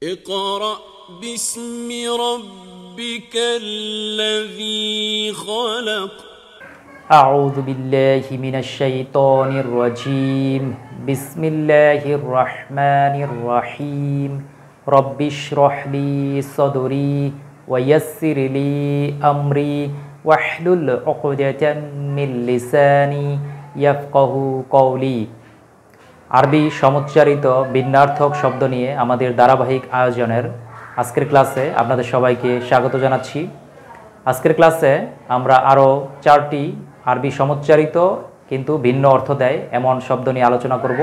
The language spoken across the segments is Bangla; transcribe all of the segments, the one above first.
اقرأ باسم ربك الذي خلق أعوذ بالله من الشيطان الرجيم بسم الله الرحمن الرحيم رب اشرح لي صدري ويسر لي أمري واحلل عقدة من لساني يفقه قولي। আরবি সমুচ্চারিত ভিন্নার্থক শব্দ নিয়ে আমাদের ধারাবাহিক আয়োজনের আজকের ক্লাসে আপনাদের সবাইকে স্বাগত জানাচ্ছি। আজকের ক্লাসে আমরা আরও 4টি আরবি সমুচ্চারিত কিন্তু ভিন্ন অর্থ দেয় এমন শব্দ নিয়ে আলোচনা করব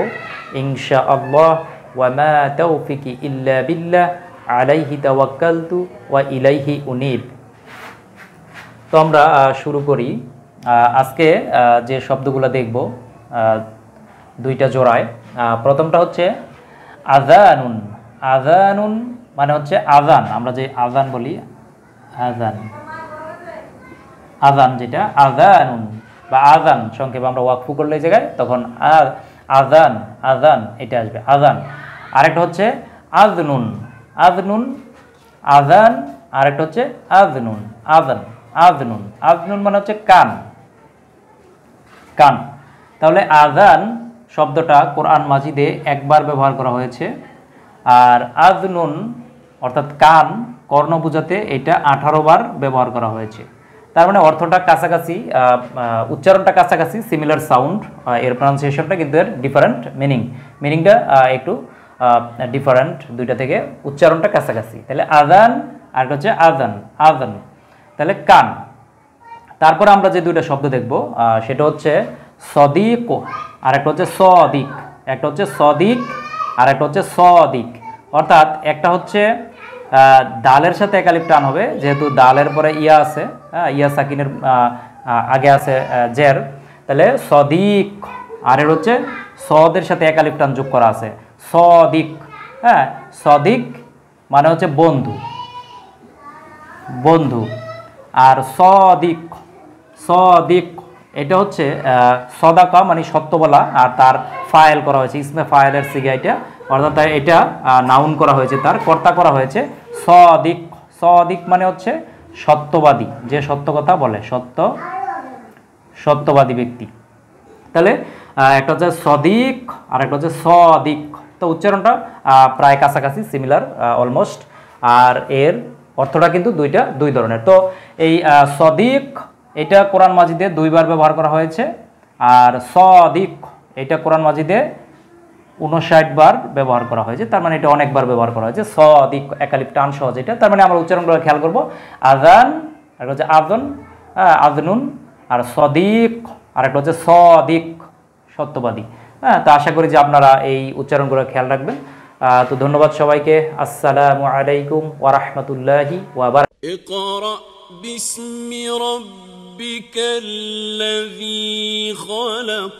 ইনশাআল্লাহ। ওয়া মা তাওফিকি ইল্লা বিল্লাহ আলাইহি তাওয়াক্কালতু ওয়া ইলাইহি উনীব। তো আমরা শুরু করি। আজকে যে শব্দগুলো দেখব দুইটা জোড়ায়। প্রথমটা হচ্ছে আযানুন। আযানুন মানে হচ্ছে আযান, আমরা যে আযান বলি আযান, আযান যেটা আযানুন বা আযান সংক্ষেপে আমরা ওয়াকফু করলে এই জায়গায় তখন আযান, আযান এটা আসবে আযান। আরেকটা হচ্ছে আযনুন। আযনুন আযান, আরেকটা হচ্ছে আযনুন আযান। আযনুন, আযনুন মানে হচ্ছে কান, কান। তাহলে আযান শব্দটা কোরআন মাজিদে একবার ব্যবহার করা হয়েছে, আর আযনুন অর্থাৎ কান, কর্ণ বোঝাতে এটা 18 বার ব্যবহার করা হয়েছে। তার মানে অর্থটা কাছাকাছি, উচ্চারণটা কাছাকাছি, সিমিলার সাউন্ড, এর প্রনাউন্সিয়েশনটা কিন্তু এর ডিফারেন্ট মিনিংটা একটু ডিফারেন্ট দুইটা থেকে, উচ্চারণটা কাছাকাছি। তাহলে আযান আর হচ্ছে আযান, আযান তাহলে কান। তারপর আমরা যে দুইটা শব্দ দেখব সেটা হচ্ছে সদিক আর একটা হচ্ছে সদিক। একটা হচ্ছে সদিক আর একটা হচ্ছে সদিক। অর্থাৎ একটা হচ্ছে দালের সাথে একালিফ টান হবে, যেহেতু দালের পরে ইয়া আছে, ইয়া সাকিনের আগে আছে জের, তাহলে সদিক। আর এর হচ্ছে সদের সাথে একালিফ টান যোগ করা আছে সদিক। হ্যাঁ, সদিক মানে হচ্ছে বন্ধু, বন্ধু। আর সদিক, সদিক এটা হচ্ছে সদাকা মানে সত্য বলা, আর তার ফাইল করা হয়েছে ইসমে ফাইলের সিগা এটা, অর্থাৎ এটা নাউন করা হয়েছে, তার কর্তা করা হয়েছে সদিক। সদিক মানে হচ্ছে সত্যবাদী, যে সত্য কথা বলে, সত্যবাদী ব্যক্তি। তাহলে একটা হচ্ছে সদিক আর একটা হচ্ছে সদিক। তো উচ্চারণটা প্রায় কাছাকাছি, সিমিলার অলমোস্ট। আর এর অর্থটা কিন্তু দুই ধরনের। তো এই সদিক এটা কোরআন মাজিদে 2 বার ব্যবহার করা হয়েছে, আর সদিক এটা কোরআন মাজিদে 59 বার ব্যবহার করা হয়েছে। তার মানে এটা অনেকবার ব্যবহার করা হয়েছে সদিক, একালিফ টান সহজ এটা। তার মানে আমরা উচ্চারণগুলো খেয়াল করব, আযান আর হচ্ছে আযন, আযনুন, আর সদিক আর একটা হচ্ছে সদিক, সত্যবাদী। হ্যাঁ, তো আশা করি যে আপনারা এই উচ্চারণগুলো খেয়াল রাখবেন। তো ধন্যবাদ সবাইকে। আসসালামু আলাইকুম ওয়া রাহমাতুল্লাহি ওয়া বারাকাতুহু। اقرأ باسم ربك الذي خلق